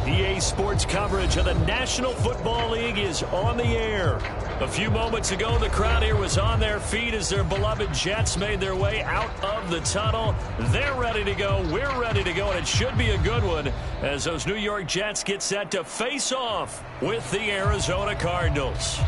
EA Sports coverage of the National Football League is on the air. A few moments ago, the crowd here was on their feet as their beloved Jets made their way out of the tunnel. They're ready to go. We're ready to go, and it should be a good one as those New York Jets get set to face off with the Arizona Cardinals.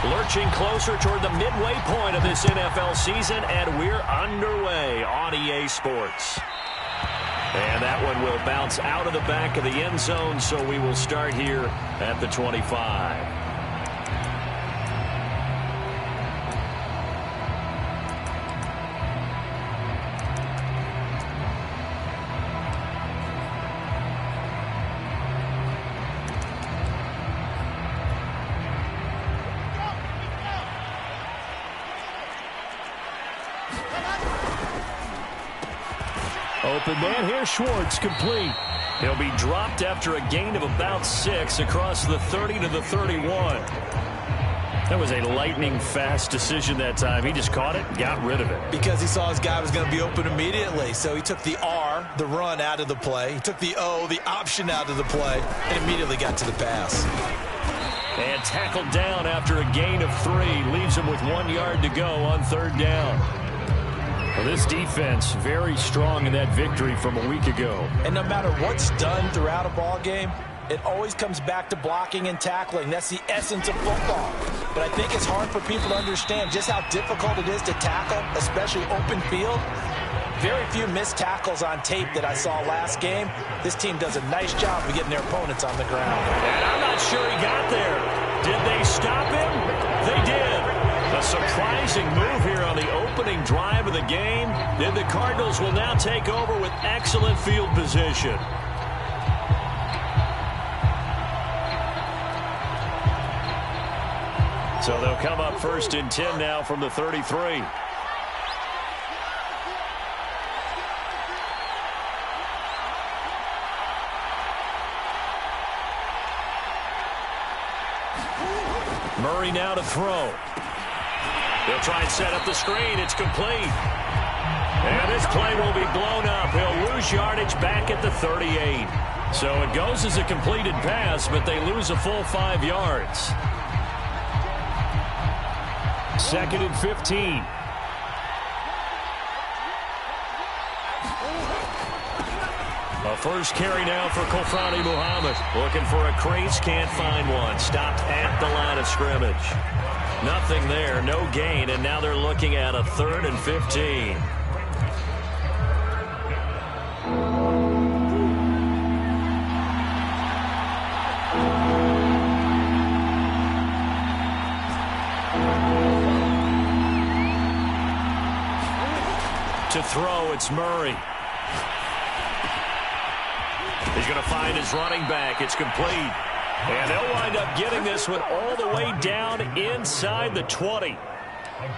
Lurching closer toward the midway point of this NFL season, and we're underway on EA Sports. And that one will bounce out of the back of the end zone, so we will start here at the 25. Open man here, Schwartz, complete. He'll be dropped after a gain of about 6 across the 30 to the 31. That was a lightning-fast decision that time. He just caught it and got rid of it. Because he saw his guy was going to be open immediately. So he took the R, the run, out of the play. He took the O, the option, out of the play, and immediately got to the pass. And tackled down after a gain of 3. Leaves him with 1 yard to go on 3rd down. Well, this defense very strong in that victory from a week ago. And no matter what's done throughout a ball game, it always comes back to blocking and tackling. That's the essence of football. But I think it's hard for people to understand just how difficult it is to tackle, especially open field. Very few missed tackles on tape that I saw last game. This team does a nice job of getting their opponents on the ground. And I'm not sure he got there. Did they stop him? They did. A surprising move here on the opening drive of the game. Then the Cardinals will now take over with excellent field position. So they'll come up 1st and 10 now from the 33. Murray now to throw. He'll try and set up the screen. It's complete. And this play will be blown up. He'll lose yardage back at the 38. So it goes as a completed pass, but they lose a full 5 yards. 2nd and 15. A first carry now for Kofrani Muhammad. Looking for a crease, can't find one. Stopped at the line of scrimmage. Nothing there, no gain, and now they're looking at a 3rd and 15. To throw, it's Murray. He's going to find his running back. It's complete. And they'll wind up getting this one all the way down inside the 20.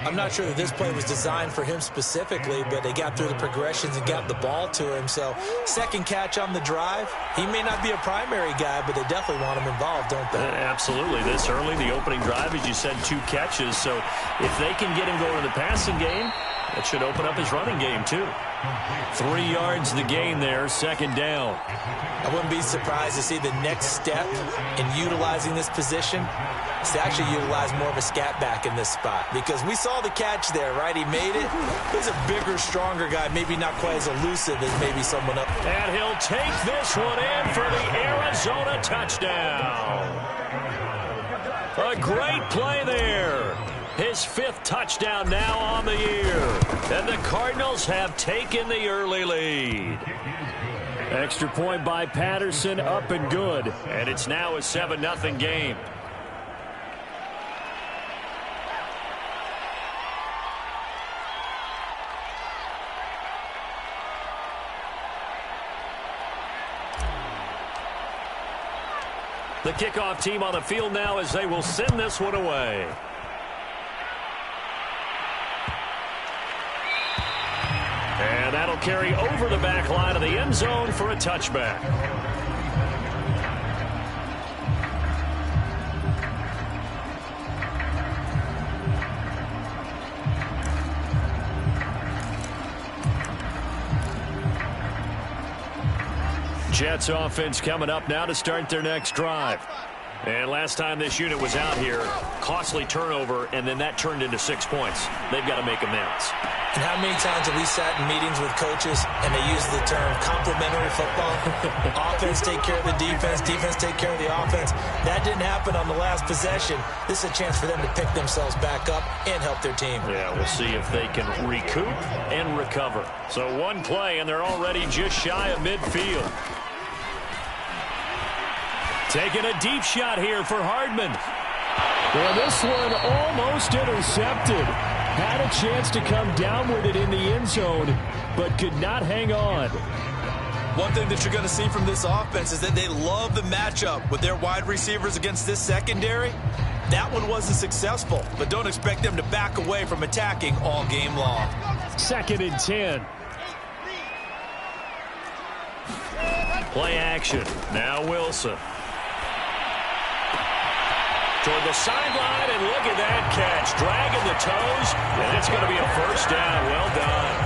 I'm not sure that this play was designed for him specifically, but they got through the progressions and got the ball to him. So, second catch on the drive. He may not be a primary guy, but they definitely want him involved, don't they? Absolutely. This early, the opening drive, as you said, 2 catches. So, if they can get him going in the passing game, that should open up his running game, too. 3 yards the gain there, 2nd down. I wouldn't be surprised to see the next step in utilizing this position is to actually utilize more of a scat back in this spot. Because we saw the catch there, right? He made it. He's a bigger, stronger guy, maybe not quite as elusive as maybe someone up. And he'll take this one in for the Arizona touchdown. A great play there. His 5th touchdown now on the year. And the Cardinals have taken the early lead. Extra point by Patterson, up and good. And it's now a 7-0 game. The kickoff team on the field now as they will send this one away. And that'll carry over the back line of the end zone for a touchback. Jets offense coming up now to start their next drive. And last time this unit was out here, costly turnover, and then that turned into 6 points. They've got to make amends. And how many times have we sat in meetings with coaches and they use the term complementary football? Offense take care of the defense, defense take care of the offense. That didn't happen on the last possession. This is a chance for them to pick themselves back up and help their team. Yeah, we'll see if they can recoup and recover. So one play, and they're already just shy of midfield. Taking a deep shot here for Hardman. Well, this one almost intercepted. Had a chance to come down with it in the end zone, but could not hang on. One thing that you're going to see from this offense is that they love the matchup with their wide receivers against this secondary. That one wasn't successful, but don't expect them to back away from attacking all game long. 2nd and 10. Play action. Now Wilson. Toward the sideline, and look at that catch. Dragging the toes, and it's going to be a first down. Well done.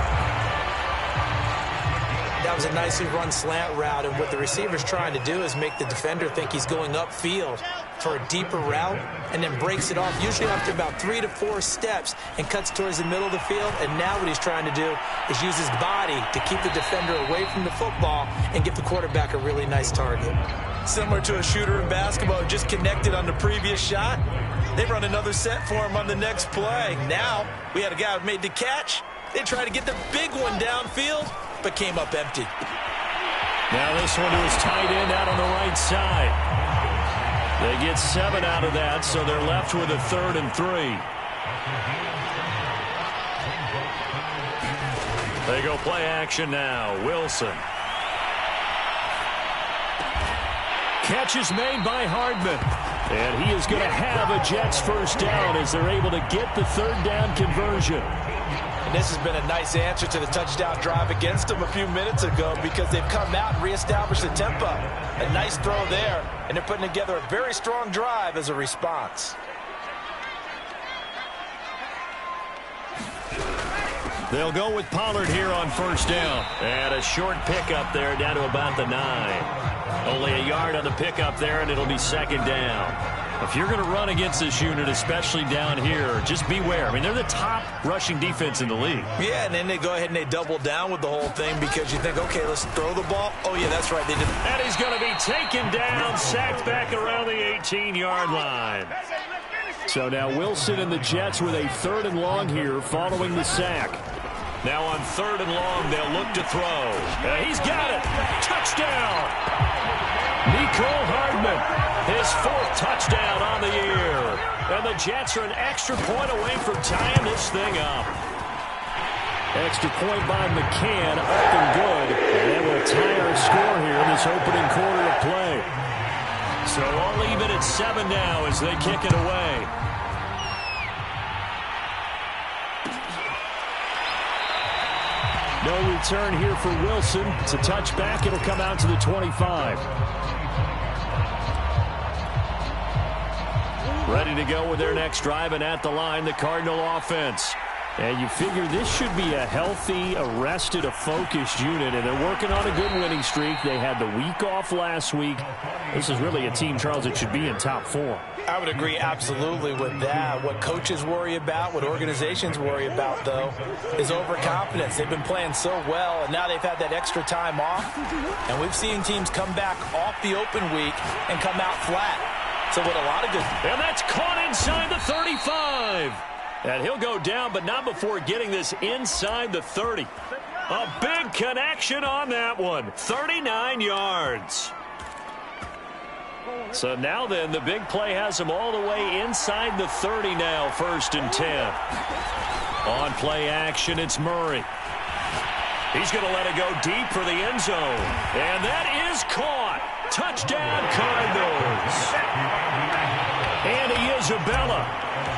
That was a nicely run slant route, and what the receiver's trying to do is make the defender think he's going upfield for a deeper route, and then breaks it off, usually after about 3 to 4 steps, and cuts towards the middle of the field. And now what he's trying to do is use his body to keep the defender away from the football and give the quarterback a really nice target. Similar to a shooter in basketball who just connected on the previous shot. They run another set for him on the next play. Now we had a guy who made the catch. They tried to get the big one downfield, but came up empty. Now this one to his tight end out on the right side. They get 7 out of that, so they're left with a 3rd and 3. They go play action now. Wilson. Catch is made by Hardman. And he is going to have a Jets first down as they're able to get the 3rd down conversion. And this has been a nice answer to the touchdown drive against them a few minutes ago, because they've come out and reestablished the tempo. A nice throw there, and they're putting together a very strong drive as a response. They'll go with Pollard here on first down. And a short pickup there down to about the 9. Only a yard on the pickup there, and it'll be 2nd down. If you're going to run against this unit, especially down here, just beware. I mean, they're the top rushing defense in the league. Yeah, and then they go ahead and they double down with the whole thing because you think, okay, let's throw the ball. Oh, yeah, that's right. They did. And he's going to be taken down, sacked back around the 18-yard line. So now Wilson and the Jets with a 3rd and long here following the sack. Now on 3rd and long, they'll look to throw. He's got it. Touchdown. Nicole Hardman, his 4th touchdown on the year. And the Jets are an extra point away from tying this thing up. Extra point by McCann, up and good. And that will tie our score here in this opening quarter of play. So all even at 7 now as they kick it away. No return here for Wilson. It's a touchback. It'll come out to the 25. Ready to go with their next drive, and at the line, the Cardinal offense. And you figure this should be a healthy, arrested, a focused unit, and they're working on a good winning streak. They had the week off last week. This is really a team, Charles, that should be in top 4. I would agree absolutely with that. What coaches worry about, what organizations worry about, though, is overconfidence. They've been playing so well, and now they've had that extra time off. And we've seen teams come back off the open week and come out flat. So with a lot of good. And that's caught inside the 35. And he'll go down, but not before getting this inside the 30. A big connection on that one. 39 yards. So now then, the big play has him all the way inside the 30 now, 1st and 10. On play action, it's Murray. He's going to let it go deep for the end zone. And that is caught. Touchdown, Cardinals. Andy Isabella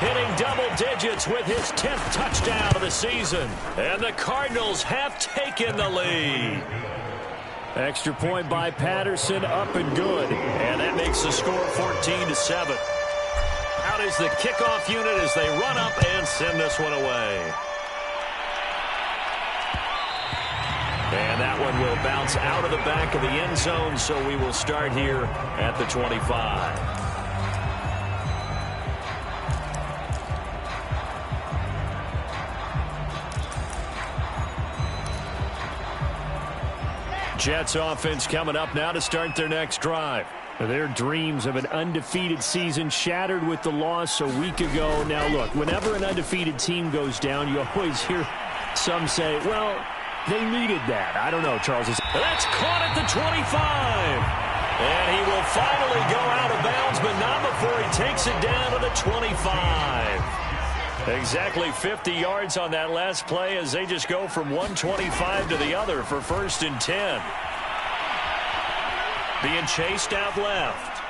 hitting double digits with his 10th touchdown of the season. And the Cardinals have taken the lead. Extra point by Patterson, up and good. And that makes the score 14-7. Out is the kickoff unit as they run up and send this one away. And that one will bounce out of the back of the end zone, so we will start here at the 25. Jets offense coming up now to start their next drive. Their dreams of an undefeated season shattered with the loss a week ago. Now, look, whenever an undefeated team goes down, you always hear some say, well, they needed that. I don't know, Charles. That's caught at the 25. And he will finally go out of bounds, but not before he takes it down to the 25. Exactly 50 yards on that last play as they just go from 125 to the other for 1st and 10. Being chased out left.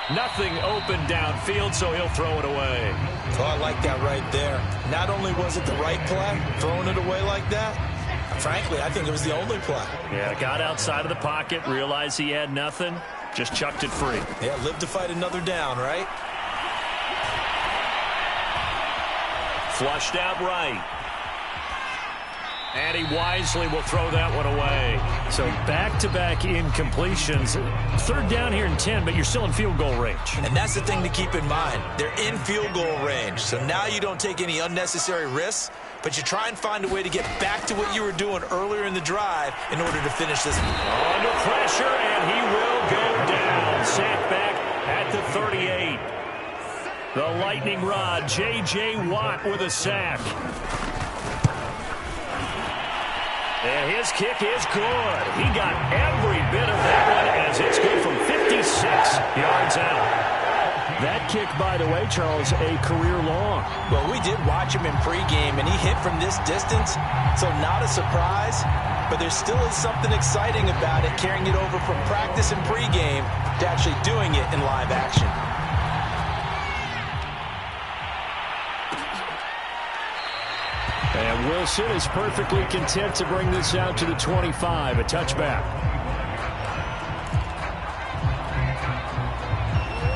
Nothing open downfield, so he'll throw it away. Oh, I like that right there. Not only was it the right play, throwing it away like that, frankly, I think it was the only play. Yeah, got outside of the pocket, realized he had nothing, just chucked it free. Yeah, live to fight another down, right? Flushed out right. And he wisely will throw that one away. So back-to-back incompletions. 3rd down here in 10, but you're still in field goal range. And that's the thing to keep in mind. They're in field goal range. So now you don't take any unnecessary risks, but you try and find a way to get back to what you were doing earlier in the drive in order to finish this. Under pressure, and he will go down. Sacked back at the 38. The lightning rod, J.J. Watt with a sack. And his kick is good. He got every bit of that one as it's good from 56 yards out. That kick, by the way, Charles, a career long. Well, we did watch him in pregame, and he hit from this distance, so not a surprise. But there still is something exciting about it, carrying it over from practice and pregame to actually doing it in live action. And Wilson is perfectly content to bring this out to the 25, a touchback.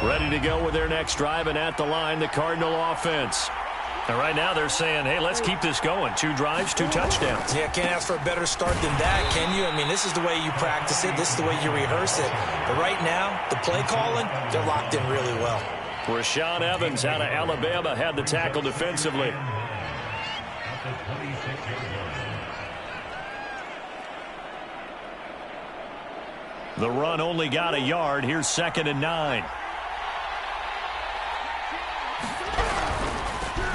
Ready to go with their next drive, and at the line, the Cardinal offense. And right now they're saying, hey, let's keep this going. 2 drives, 2 touchdowns. Yeah, can't ask for a better start than that, can you? I mean, this is the way you practice it. This is the way you rehearse it. But right now, the play calling, they're locked in really well. Rashaan Evans out of Alabama had the tackle defensively. The run only got a yard. Here's 2nd and 9.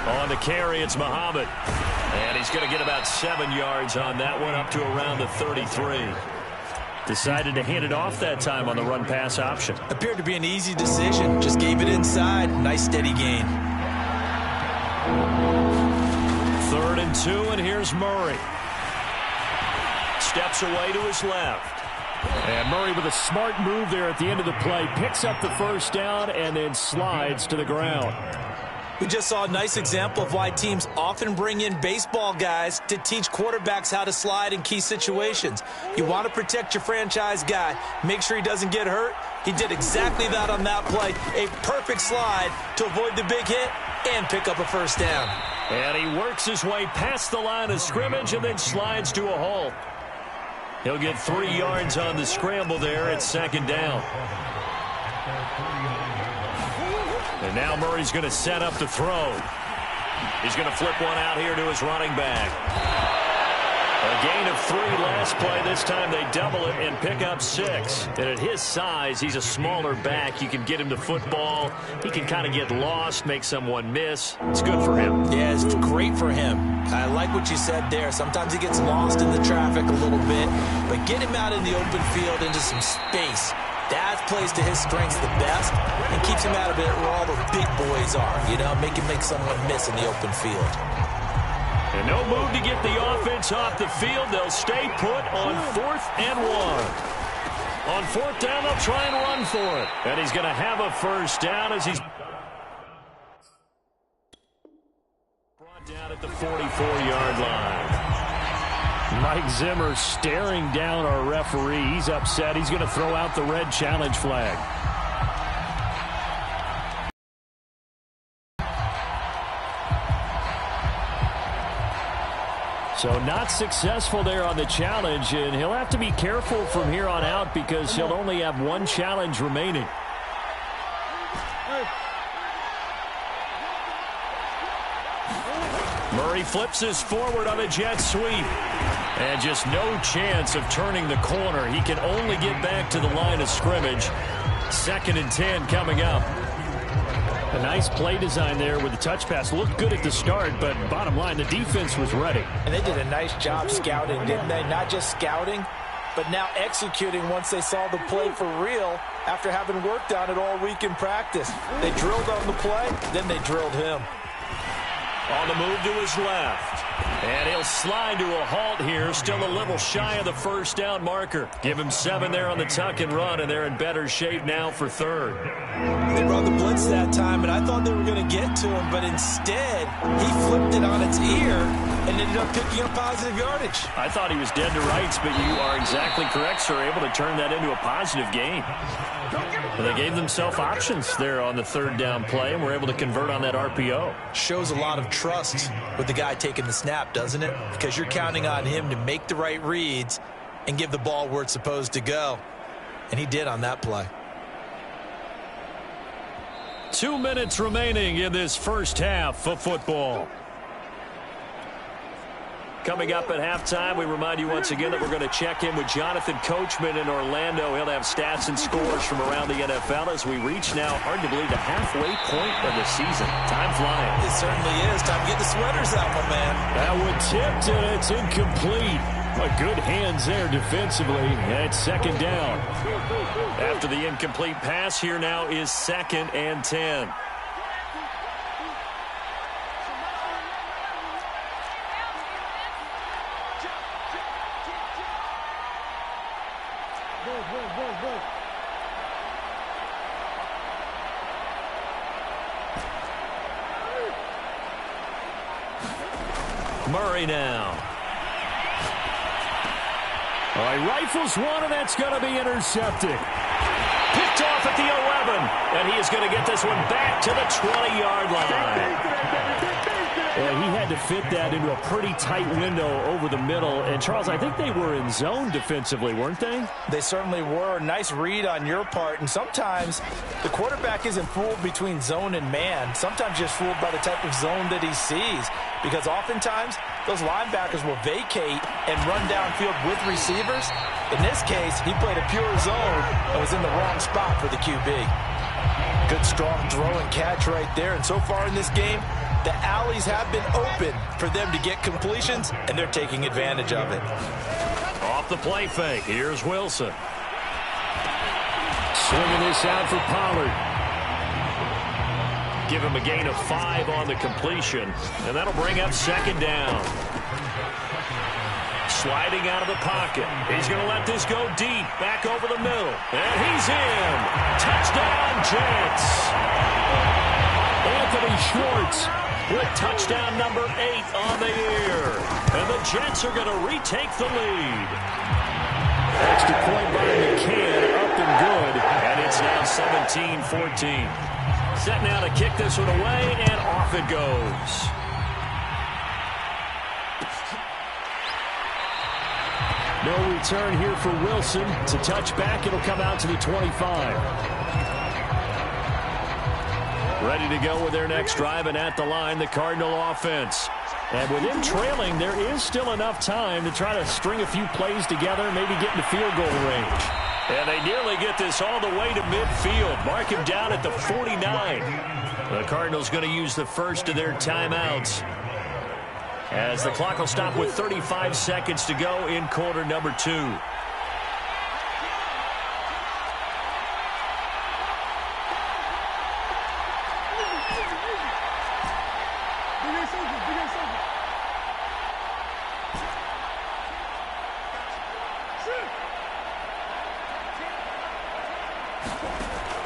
On the carry, it's Muhammad. And he's going to get about 7 yards on that one, up to around the 33. Decided to hand it off that time on the run-pass option. Appeared to be an easy decision. Just gave it inside. Nice steady gain. 3rd and 2, and here's Murray. Steps away to his left. And Murray with a smart move there at the end of the play. Picks up the 1st down and then slides to the ground. We just saw a nice example of why teams often bring in baseball guys to teach quarterbacks how to slide in key situations. You want to protect your franchise guy. Make sure he doesn't get hurt. He did exactly that on that play. A perfect slide to avoid the big hit and pick up a 1st down. And he works his way past the line of scrimmage and then slides to a halt. He'll get 3 yards on the scramble there at 2nd down. And now Murray's going to set up the throw. He's going to flip one out here to his running back. A gain of 3 last play. This time they double it and pick up 6. And at his size, he's a smaller back. You can get him the football. He can kind of get lost, make someone miss. It's good for him. Yeah, it's great for him. I like what you said there. Sometimes he gets lost in the traffic a little bit. But get him out in the open field into some space. That plays to his strengths the best and keeps him out of it where all the big boys are. You know, make someone miss in the open field. And no move to get the offense off the field. They'll stay put on 4th and 1. On 4th down, they'll try and run for it. And he's going to have a 1st down as he's brought down at the 44-yard line. Mike Zimmer staring down our referee. He's upset. He's going to throw out the red challenge flag. So not successful there on the challenge, and he'll have to be careful from here on out because he'll only have one challenge remaining. Murray flips his forward on a jet sweep. And just no chance of turning the corner. He can only get back to the line of scrimmage. 2nd and 10 coming up. A nice play design there with the touch pass. Looked good at the start, but bottom line, the defense was ready. And they did a nice job scouting, didn't they? Not just scouting, but now executing once they saw the play for real after having worked on it all week in practice. They drilled on the play, then they drilled him. On the move to his left. And he'll slide to a halt here. Still a little shy of the first down marker. Give him 7 there on the tuck and run, and they're in better shape now for 3rd. They brought the blitz that time, and I thought they were going to get to him, but instead he flipped it on its ear and ended up picking up positive yardage. I thought he was dead to rights, but you are exactly correct, sir. Able to turn that into a positive gain. Well, they gave themselves options there on the 3rd down play, and were able to convert on that RPO. Shows a lot of trust with the guy taking the snap, doesn't it? Because you're counting on him to make the right reads and give the ball where it's supposed to go. And he did on that play. 2 minutes remaining in this first half of football. Coming up at halftime, we remind you once again that we're going to check in with Jonathan Coachman in Orlando. He'll have stats and scores from around the NFL as we reach now, hard to believe, the halfway point of the season. Time flying. It certainly is. Time to get the sweaters out, my man. That one tipped, and it's incomplete. Good hands there defensively. And it's 2nd down. After the incomplete pass, here now is 2nd and 10. Murray now. All right, rifles one, and that's going to be intercepted. Picked off at the 11, and he is going to get this one back to the 20-yard line. He had to fit that into a pretty tight window over the middle. And, Charles, I think they were in zone defensively, weren't they? They certainly were. Nice read on your part. And sometimes the quarterback isn't fooled between zone and man. Sometimes just fooled by the type of zone that he sees. Because oftentimes those linebackers will vacate and run downfield with receivers. In this case, he played a pure zone and was in the wrong spot for the QB. Good, strong throw and catch right there. And so far in this game, the alleys have been open for them to get completions, and they're taking advantage of it. Off the play fake, here's Wilson. Swinging this out for Pollard. Give him a gain of 5 on the completion, and that'll bring up 2nd down. Sliding out of the pocket. He's going to let this go deep, back over the middle. And he's in. Touchdown, Jets. Anthony Schwartz with touchdown number 8 on the year. And the Jets are going to retake the lead. Extra point by McCann, up and good. And it's now 17-14. Set now to kick this one away, and off it goes. No return here for Wilson. To touch back, it'll come out to the 25. Ready to go with their next drive, and at the line, the Cardinal offense. And with him trailing, there is still enough time to try to string a few plays together, maybe get into field goal range. And they nearly get this all the way to midfield. Mark him down at the 49. The Cardinals going to use the first of their timeouts, as the clock will stop with 35 seconds to go in quarter number 2.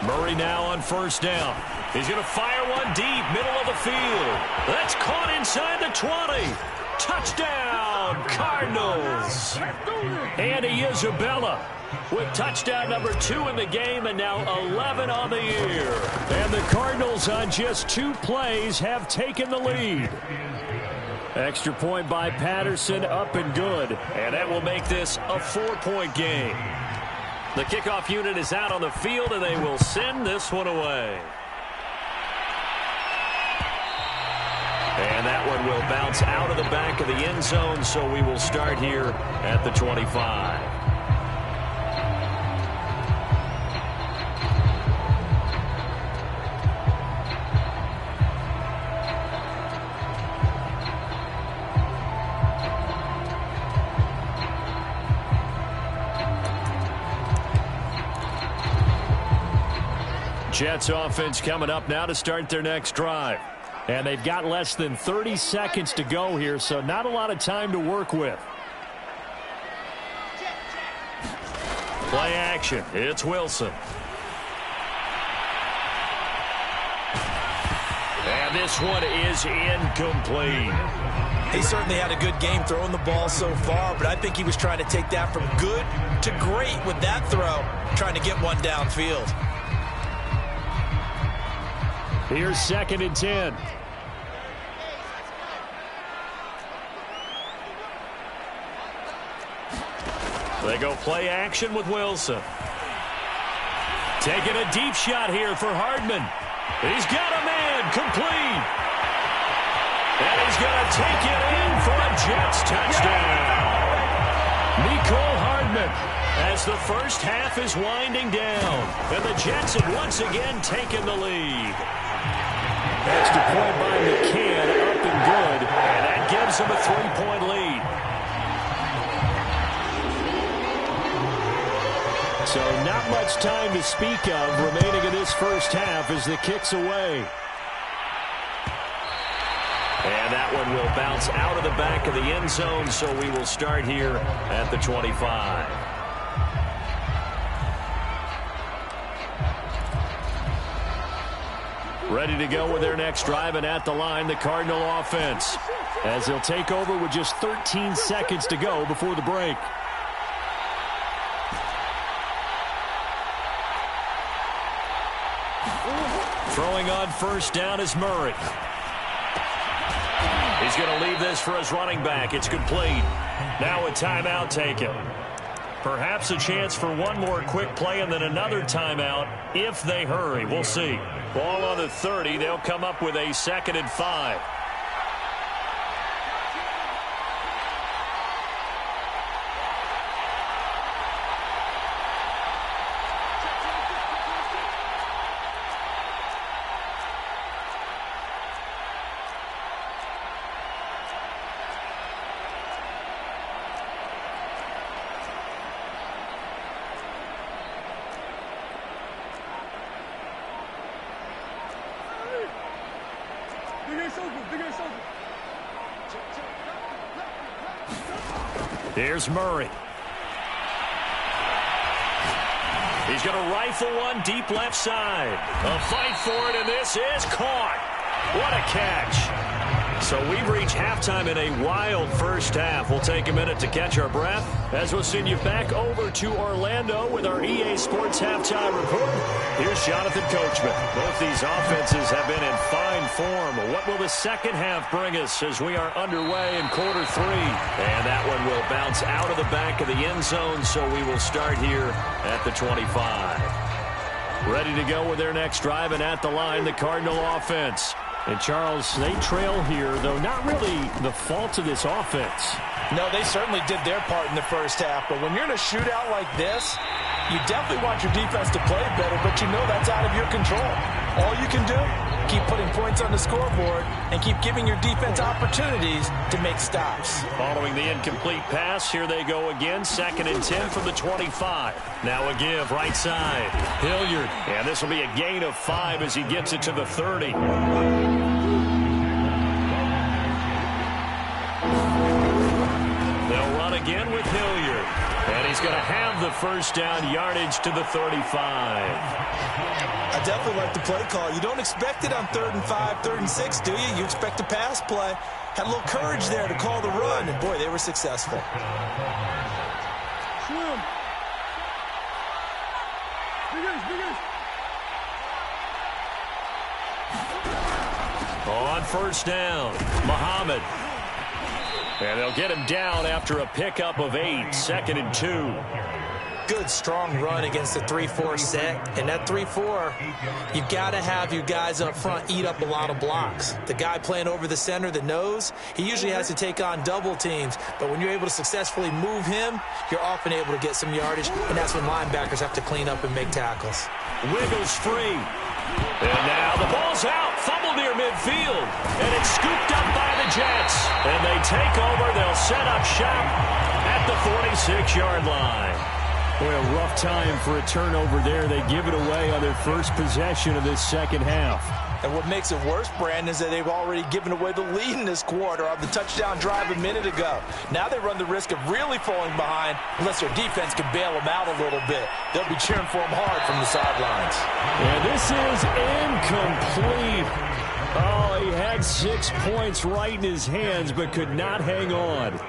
Murray now on first down. He's going to fire one deep, middle of the field. That's caught inside the 20. Touchdown, Cardinals. Andy Isabella with touchdown number 2 in the game, and now 11 on the year. And the Cardinals on just 2 plays have taken the lead. Extra point by Patterson, up and good. And that will make this a 4-point game. The kickoff unit is out on the field, and they will send this one away. And that one will bounce out of the back of the end zone, so we will start here at the 25. Jets offense coming up now to start their next drive. And they've got less than 30 seconds to go here, so not a lot of time to work with. Play action. It's Wilson. And this one is incomplete. He certainly had a good game throwing the ball so far, but I think he was trying to take that from good to great with that throw, trying to get one downfield. Here's 2nd and 10. They go play action with Wilson. Taking a deep shot here for Hardman. He's got a man complete. And he's going to take it in for a Jets touchdown. Nicole Hardman as the first half is winding down. And the Jets have once again taken the lead. Extra point by McCann, up and good. And that gives him a 3-point lead. So not much time to speak of remaining in this first half as the kick's away. And that one will bounce out of the back of the end zone, so we will start here at the 25. Ready to go with their next drive, and at the line, the Cardinal offense, as they'll take over with just 13 seconds to go before the break. Throwing on first down is Murray. He's going to leave this for his running back. It's complete. Now a timeout taken. Perhaps a chance for one more quick play and then another timeout if they hurry. We'll see. Ball on the 30. They'll come up with a 2nd and 5. Here's Murray. He's going to rifle one deep left side. A fight for it, and this is caught. What a catch. So we've reached halftime in a wild first half. We'll take a minute to catch our breath as we'll send you back over to Orlando with our EA Sports Halftime Report. Here's Jonathan Coachman. Both these offenses have been in fine form. What will the second half bring us as we are underway in quarter 3? And that one will bounce out of the back of the end zone, so we will start here at the 25. Ready to go with their next drive, and at the line, the Cardinal offense. And, Charles, they trail here, though not really the fault of this offense. No, they certainly did their part in the first half. But when you're in a shootout like this, you definitely want your defense to play better, but you know that's out of your control. All you can do, keep putting points on the scoreboard and keep giving your defense opportunities to make stops. Following the incomplete pass, here they go again. 2nd and 10 from the 25. Now a give, right side. Hilliard. And this will be a gain of 5 as he gets it to the 30. They'll run again with Hilliard. And he's going to have the first down yardage to the 35. I definitely like the play call. You don't expect it on 3rd and 5, 3rd and 6, do you? You expect a pass play. Had a little courage there to call the run, and boy, they were successful. On first down, Muhammad. And they'll get him down after a pickup of 8, 2nd and 2. Good, strong run against the 3-4 set. And that 3-4, you've got to have your guys up front eat up a lot of blocks. The guy playing over the center, the nose, he usually has to take on double teams. But when you're able to successfully move him, you're often able to get some yardage. And that's when linebackers have to clean up and make tackles. Wiggles free. And now the ball's out. Fumble near midfield. And it's scooped up by the Jets. And they take over. They'll set up shop at the 46-yard line. Boy, a rough time for a turnover there. They give it away on their first possession of this second half. And what makes it worse, Brandon, is that they've already given away the lead in this quarter on the touchdown drive a minute ago. Now they run the risk of really falling behind unless their defense can bail them out a little bit. They'll be cheering for them hard from the sidelines. And this is incomplete. Oh, he had 6 points right in his hands but could not hang on.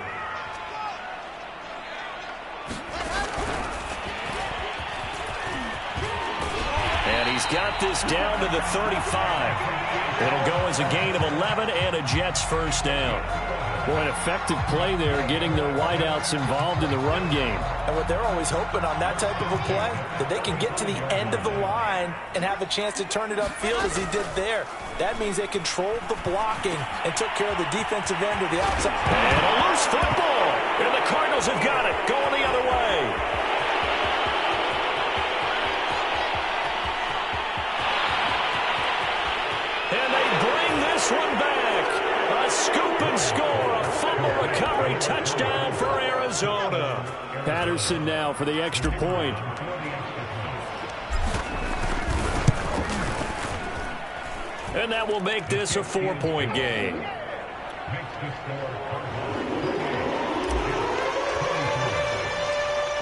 He's got this down to the 35. It'll go as a gain of 11 and a Jets first down. Boy, an effective play there, getting their wideouts involved in the run game. And what they're always hoping on that type of a play, that they can get to the end of the line and have a chance to turn it upfield as he did there. That means they controlled the blocking and took care of the defensive end or the outside. And a loose football. And the Cardinals have got it, going the other way. One back. A scoop and score. A fumble recovery touchdown for Arizona. Patterson now for the extra point. And that will make this a 4-point game.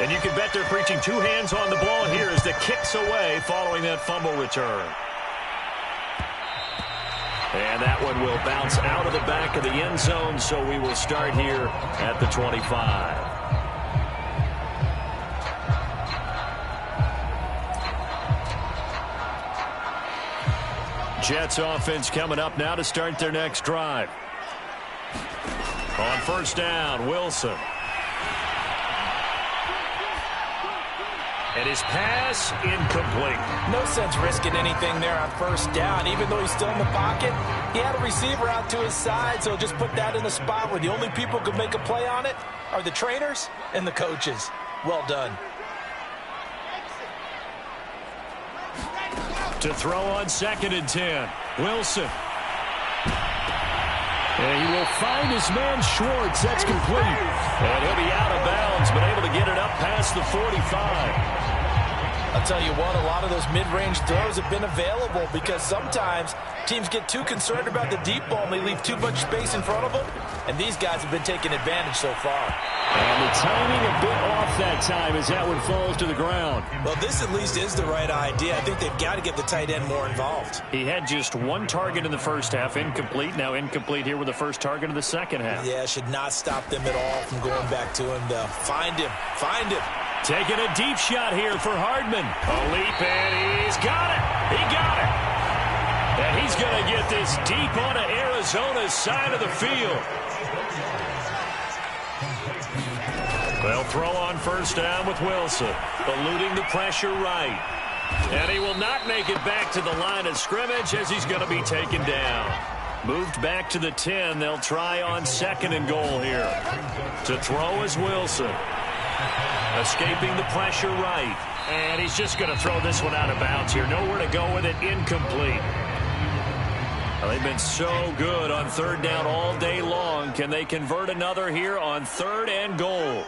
And you can bet they're preaching 2 hands on the ball here as the kick's away following that fumble return. And that one will bounce out of the back of the end zone, so we will start here at the 25. Jets offense coming up now to start their next drive. On first down, Wilson. And his pass incomplete. No sense risking anything there on first down. Even though he's still in the pocket, he had a receiver out to his side, so just put that in a spot where the only people who could make a play on it are the trainers and the coaches. Well done. To throw on 2nd and 10. Wilson. And he will find his man Schwartz. That's complete. And he'll be out of bounds, but able to get it up past the 45. I'll tell you what, a lot of those mid-range throws have been available because sometimes teams get too concerned about the deep ball and they leave too much space in front of them. And these guys have been taking advantage so far. And the timing a bit off that time as that one falls to the ground. Well, this at least is the right idea. I think they've got to get the tight end more involved. He had just 1 target in the first half, incomplete. Now incomplete here with the first target of the second half. Yeah, should not stop them at all from going back to him, though. Find him. Find him. Taking a deep shot here for Hardman. A leap, and he's got it. He got it. And he's going to get this deep onto Arizona's side of the field. They'll throw on first down with Wilson, eluding the pressure right. And he will not make it back to the line of scrimmage as he's going to be taken down. Moved back to the 10. They'll try on 2nd and goal here. To throw is Wilson. Escaping the pressure right. And he's just going to throw this one out of bounds here. Nowhere to go with it. Incomplete. Well, they've been so good on 3rd down all day long. Can they convert another here on 3rd and goal?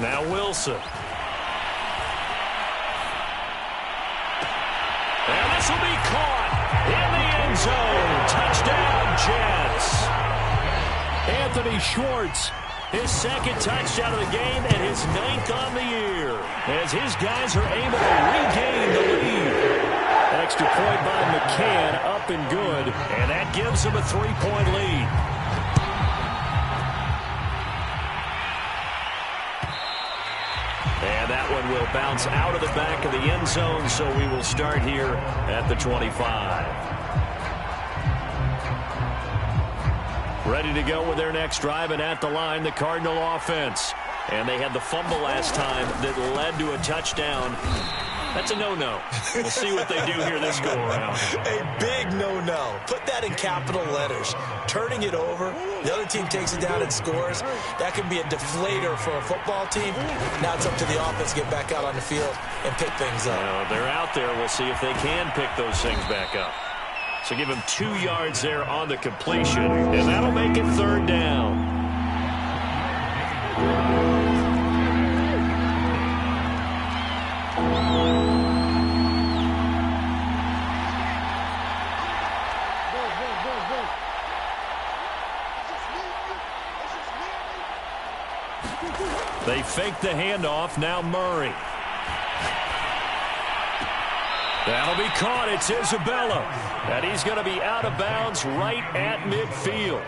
Now Wilson. And this will be caught in the end zone. Touchdown, Jets. Anthony Schwartz, his 2nd touchdown of the game and his 9th on the year. As his guys are able to regain the lead. Extra point by McCann, up and good. And that gives him a 3-point lead. And that one and will bounce out of the back of the end zone, so we will start here at the 25. Ready to go with their next drive, and at the line, the Cardinal offense. And they had the fumble last time that led to a touchdown. That's a no-no. We'll see what they do here this go-around. A big no-no. Put that in capital letters. Turning it over, the other team takes it down and scores. That can be a deflator for a football team. Now it's up to the offense to get back out on the field and pick things up. They're out there. We'll see if they can pick those things back up. So give him 2 yards there on the completion, and that'll make it 3rd down. They fake the handoff. Now Murray. That'll be caught. It's Isabella. And he's going to be out of bounds right at midfield.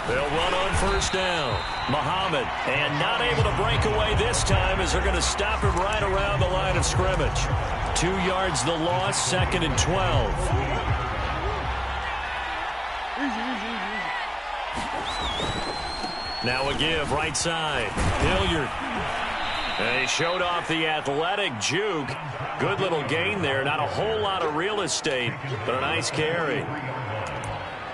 They'll run on 1st down. Muhammad, and not able to break away this time as they're going to stop him right around the line of scrimmage. 2 yards the loss, 2nd and 12. Now a give, right side. Hilliard. And he showed off the athletic juke. Good little gain there. Not a whole lot of real estate, but a nice carry.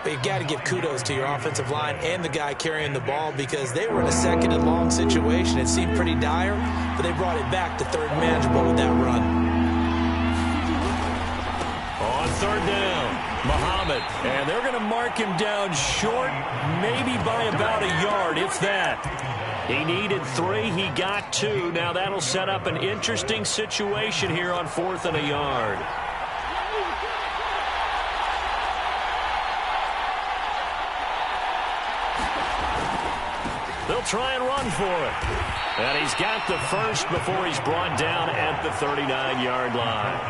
But you've got to give kudos to your offensive line and the guy carrying the ball, because they were in a 2nd and long situation. It seemed pretty dire, but they brought it back to 3rd manageable with that run. On 3rd down, Muhammad. And they're going to mark him down short, maybe by about a yard, if that. He needed 3. He got 2. Now that'll set up an interesting situation here on 4th and a yard. They'll try and run for it. And he's got the first before he's brought down at the 39-yard line.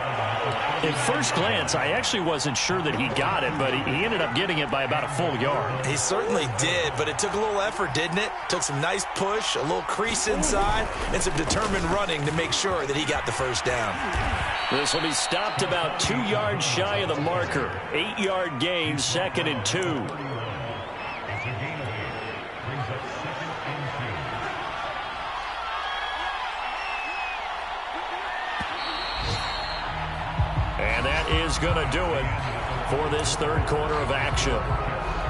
At first glance, I actually wasn't sure that he got it, but he ended up getting it by about a full yard. He certainly did, but it took a little effort, didn't it? Took some nice push, a little crease inside, and some determined running to make sure that he got the 1st down. This will be stopped about 2 yards shy of the marker. 8-yard gain, 2nd and 2. And that is going to do it for this 3rd quarter of action.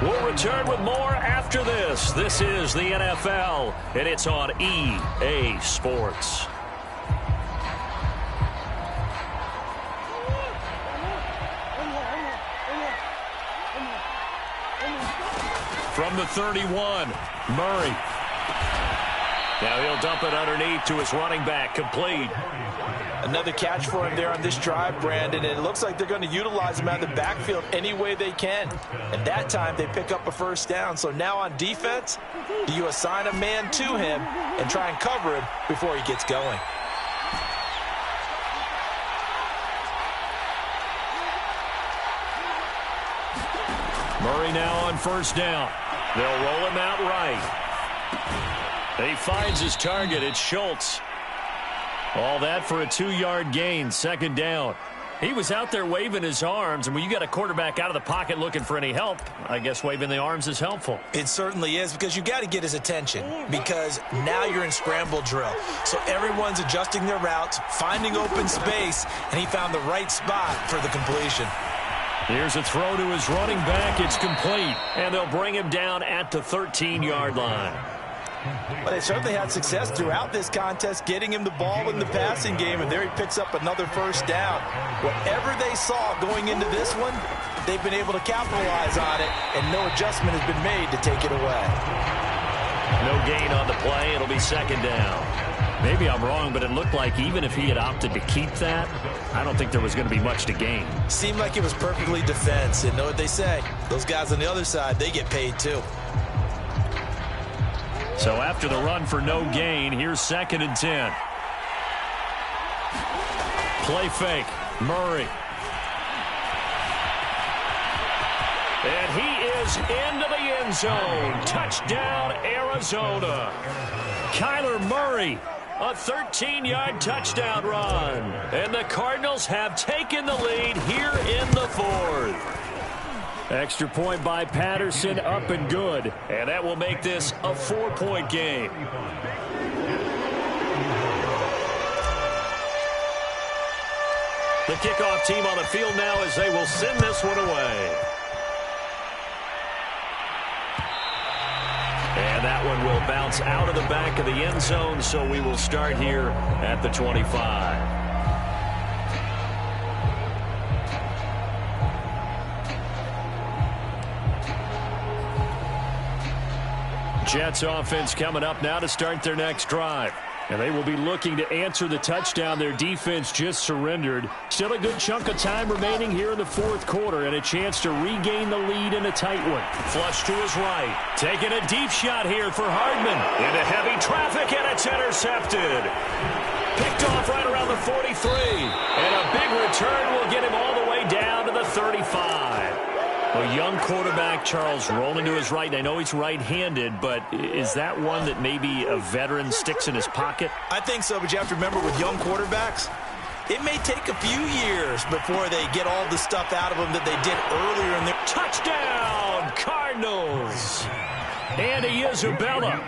We'll return with more after this. This is the NFL, and it's on EA Sports. From the 31, Murray. Now he'll dump it underneath to his running back, complete. Another catch for him there on this drive, Brandon, and it looks like they're going to utilize him out of the backfield any way they can. And that time they pick up a 1st down. So now on defense, do you assign a man to him and try and cover him before he gets going? Murray now on 1st down. They'll roll him out right. He finds his target. It's Schultz. All that for a 2-yard gain, 2nd down. He was out there waving his arms, and when you got a quarterback out of the pocket looking for any help, I guess waving the arms is helpful. It certainly is, because you got to get his attention, because now you're in scramble drill. So everyone's adjusting their routes, finding open space, and he found the right spot for the completion. Here's a throw to his running back. It's complete, and they'll bring him down at the 13-yard line. But they certainly had success throughout this contest, getting him the ball in the passing game, and there he picks up another 1st down. Whatever they saw going into this one, they've been able to capitalize on it, and no adjustment has been made to take it away. No gain on the play. It'll be 2nd down. Maybe I'm wrong, but it looked like even if he had opted to keep that, I don't think there was going to be much to gain. Seemed like it was perfectly defense, and know what they say. Those guys on the other side, they get paid too. So after the run for no gain, here's 2nd and 10. Play fake. Murray. And he goes into the end zone. Touchdown, Arizona. Kyler Murray, a 13-yard touchdown run. And the Cardinals have taken the lead here in the fourth. Extra point by Patterson, up and good. And that will make this a 4-point game. The kickoff team on the field now as they will send this one away. And that one will bounce out of the back of the end zone, so we will start here at the 25. Jets offense coming up now to start their next drive. And they will be looking to answer the touchdown their defense just surrendered. Still a good chunk of time remaining here in the fourth quarter and a chance to regain the lead in a tight one. Flush to his right. Taking a deep shot here for Hardman. Into heavy traffic, and it's intercepted. Picked off right around the 43. And a big return will get him all the way down to the 35. A young quarterback, Charles, rolling to his right. And I know he's right-handed, but is that one that maybe a veteran sticks in his pocket? I think so, but you have to remember with young quarterbacks, it may take a few years before they get all the stuff out of them that they did earlier in their... Touchdown, Cardinals! Andy Isabella,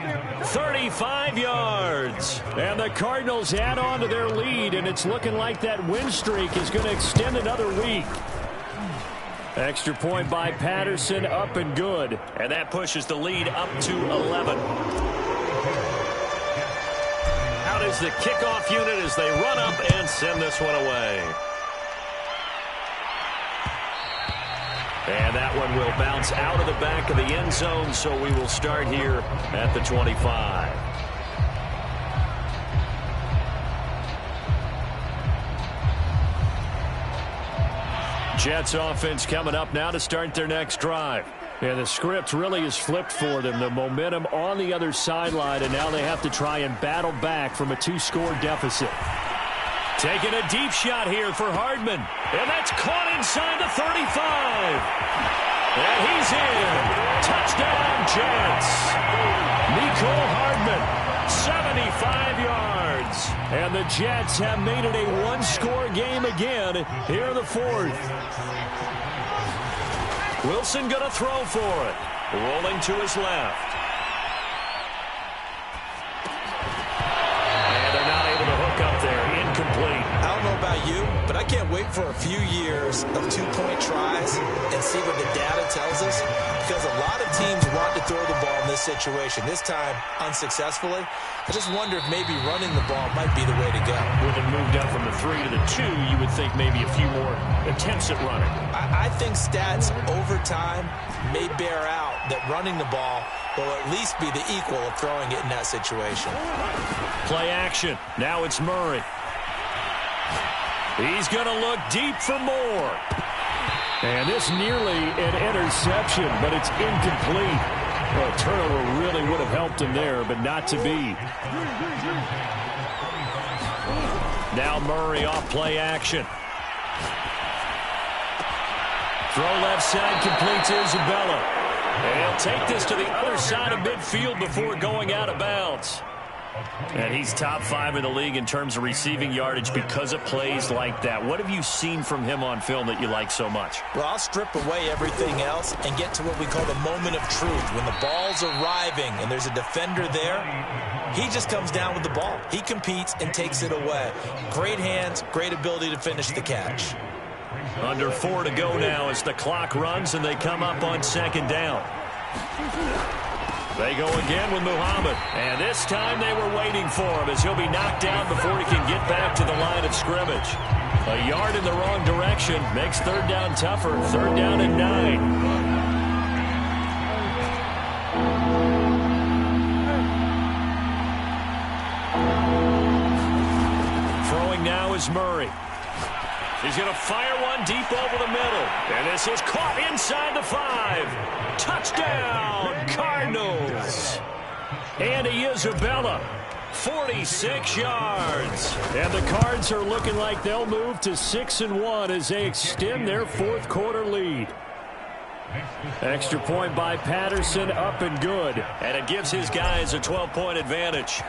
35 yards. And the Cardinals add on to their lead, and it's looking like that win streak is going to extend another week. Extra point by Patterson, up and good. And that pushes the lead up to 11. Out is the kickoff unit as they run up and send this one away. And that one will bounce out of the back of the end zone, so we will start here at the 25. Jets offense coming up now to start their next drive. And the script really is flipped for them. The momentum on the other sideline, and now they have to try and battle back from a 2-score deficit. Taking a deep shot here for Hardman. And that's caught inside the 35. And he's in. Touchdown, Jets. Mecole Hardman, 75 yards. And the Jets have made it a 1-score game again here in the fourth. Wilson going to throw for it. Rolling to his left. And they're not able to hook up there. Incomplete. I don't know about you, but I can't wait for a few years of 2-point tries and see what the data tells us. Because a lot of teams want to throw the ball in this situation. This time, unsuccessfully. I just wonder if maybe running the ball might be the way to go. With it moved up from the 3 to the 2, you would think maybe a few more attempts at running. I think stats over time may bear out that running the ball will at least be the equal of throwing it in that situation. Play action. Now it's Murray. He's going to look deep for more. And this nearly an interception, but it's incomplete. Well, a turnover really would have helped him there, but not to be. Now Murray off play action. Throw left side, complete to Isabella. And he'll take this to the other side of midfield before going out of bounds. And he's top 5 in the league in terms of receiving yardage because of plays like that. What have you seen from him on film that you like so much? Well, I'll strip away everything else and get to what we call the moment of truth. When the ball's arriving and there's a defender there, he just comes down with the ball. He competes and takes it away. Great hands, great ability to finish the catch. Under 4 to go now as the clock runs and they come up on second down. They go again with Muhammad. And this time they were waiting for him as he'll be knocked down before he can get back to the line of scrimmage. A yard in the wrong direction makes third down tougher. Third down and 9. Throwing now is Murray. He's going to fire one deep over the middle. And this is caught inside the 5. Touchdown, Cardinals. Andy Isabella, 46 yards. And the Cards are looking like they'll move to 6-1 as they extend their fourth quarter lead. Extra point by Patterson, up and good. And it gives his guys a 12-point advantage.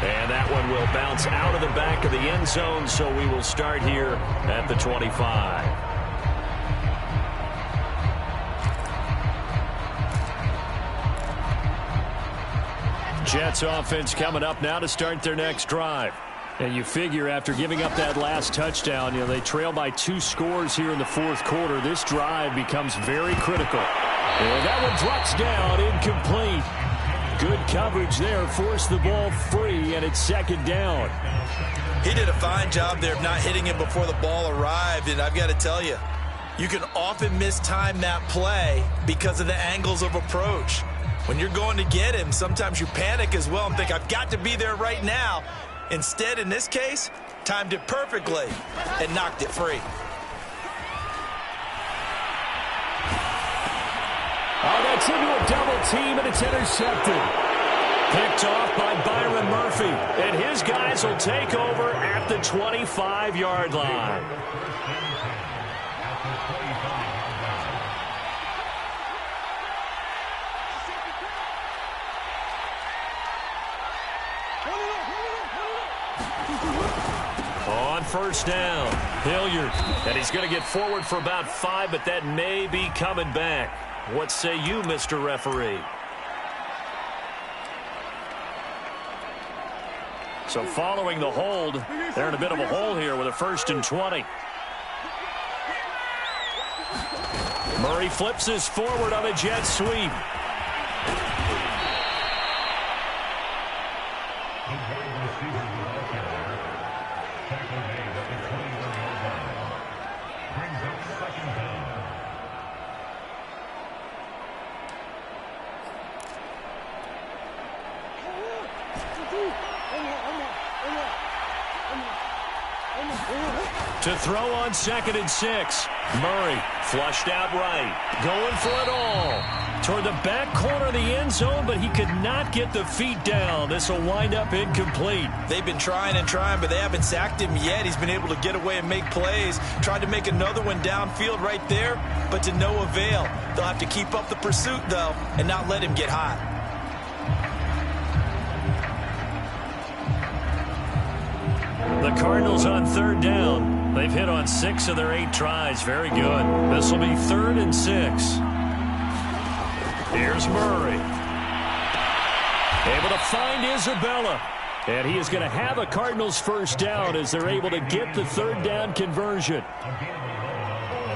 And that one will bounce out of the back of the end zone, so we will start here at the 25. Jets offense coming up now to start their next drive. And you figure after giving up that last touchdown, they trail by 2 scores here in the fourth quarter. This drive becomes very critical. And that one drops down, incomplete. Good coverage there, forced the ball free, and it's second down. He did a fine job there of not hitting him before the ball arrived, and I've got to tell you, you can often mistime that play because of the angles of approach. When you're going to get him, sometimes you panic as well and think, I've got to be there right now. Instead, in this case, timed it perfectly and knocked it free. Oh, that's into a double team, and it's intercepted. Picked off by Byron Murphy. And his guys will take over at the 25-yard line. On first down, Hilliard. And he's going to get forward for about 5, but that may be coming back. What say you, Mr. Referee? So following the hold, they're in a bit of a hole here with a 1st and 20. Murray flips this forward on a jet sweep. To throw on 2nd and 6. Murray flushed out right. Going for it all. Toward the back corner of the end zone, but he could not get the feet down. This will wind up incomplete. They've been trying and trying, but they haven't sacked him yet. He's been able to get away and make plays. Tried to make another one downfield right there, but to no avail. They'll have to keep up the pursuit, though, and not let him get hot. The Cardinals on 3rd down. They've hit on 6 of their 8 tries. Very good. This will be 3rd and 6. Here's Murray. Able to find Isabella. And he is going to have a Cardinals first down as they're able to get the 3rd down conversion.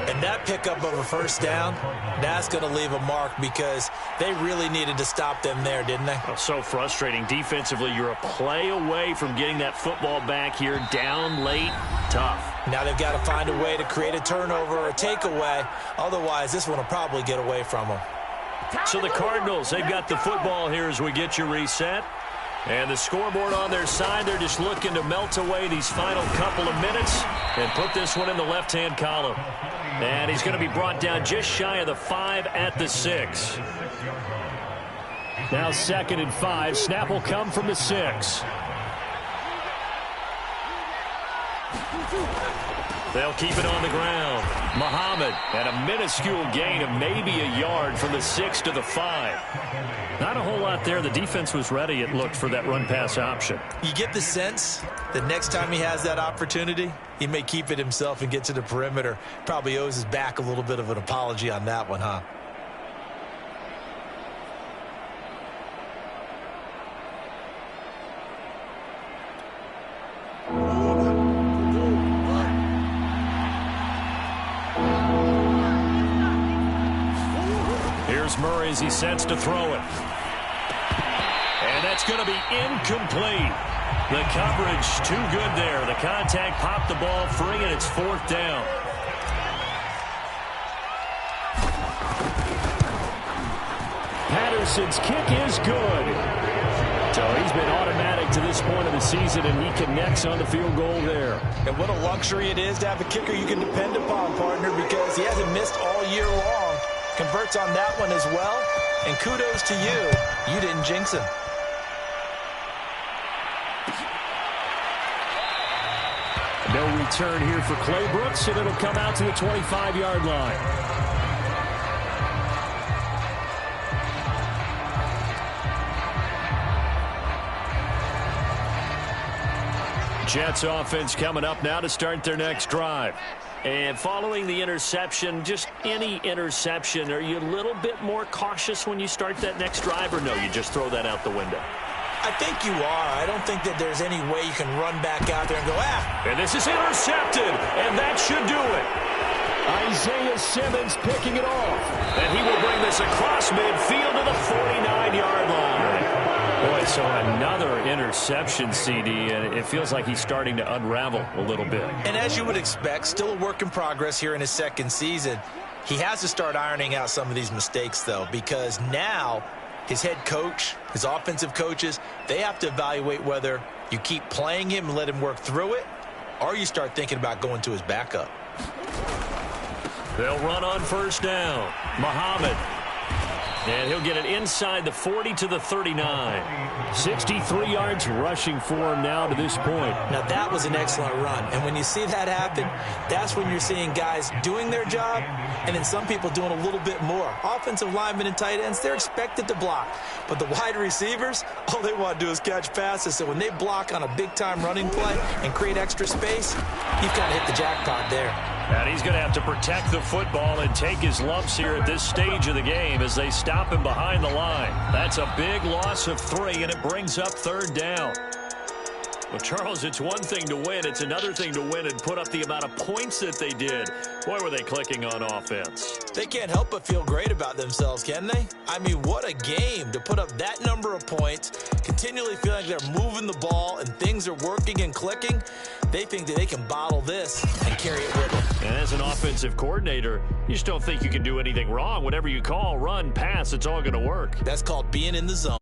And that pickup of a first down, that's going to leave a mark because they really needed to stop them there, didn't they? Oh, so frustrating. Defensively, you're a play away from getting that football back here. Down late, tough. Now they've got to find a way to create a turnover or a takeaway. Otherwise, this one will probably get away from them. So the Cardinals, they've got the football here as we get you reset. And the scoreboard on their side, they're just looking to melt away these final couple of minutes and put this one in the left-hand column. And he's going to be brought down just shy of the 5 at the 6. Now 2nd and 5. Snap will come from the 6. They'll keep it on the ground. Muhammad, and a minuscule gain of maybe a yard from the 6 to the 5. Not a whole lot there. The defense was ready, it looked, for that run-pass option. You get the sense that next time he has that opportunity, he may keep it himself and get to the perimeter. Probably owes his back a little bit of an apology on that one, huh? Here's Murray as he sets to throw it. And that's going to be incomplete. The coverage too good there. The contact popped the ball free, and it's 4th down. Patterson's kick is good. So he's been automatic to this point of the season, and he connects on the field goal there. And what a luxury it is to have a kicker you can depend upon, partner, because he hasn't missed all year long. Converts on that one as well, and kudos to you. You didn't jinx him. No return here for Clay Brooks, and it'll come out to the 25-yard line. Jets offense coming up now to start their next drive. And following the interception, just any interception, are you a little bit more cautious when you start that next drive, or no, you just throw that out the window? I think you are. I don't think that there's any way you can run back out there and go, And this is intercepted, and that should do it. Isaiah Simmons picking it off. And he will bring this across midfield to the 49-yard line. Boy, so another interception, CD, and it feels like he's starting to unravel a little bit. And as you would expect, still a work in progress here in his second season. He has to start ironing out some of these mistakes, though, because now his head coach, his offensive coaches, they have to evaluate whether you keep playing him and let him work through it, or you start thinking about going to his backup. They'll run on first down. Muhammad. And he'll get it inside the 40 to the 39. 63 yards rushing for him now to this point. Now, that was an excellent run. And when you see that happen, that's when you're seeing guys doing their job and then some people doing a little bit more. Offensive linemen and tight ends, they're expected to block. But the wide receivers, all they want to do is catch passes. So when they block on a big-time running play and create extra space, you've kind of hit the jackpot there. And he's going to have to protect the football and take his lumps here at this stage of the game as they stop him behind the line. That's a big loss of 3, and it brings up third down. Well, Charles, it's one thing to win. It's another thing to win and put up the amount of points that they did. Boy, were they clicking on offense. They can't help but feel great about themselves, can they? I mean, what a game to put up that number of points, continually feeling like they're moving the ball and things are working and clicking. They think that they can bottle this and carry it with them. And as an offensive coordinator, you just don't think you can do anything wrong. Whatever you call, run, pass, it's all going to work. That's called being in the zone.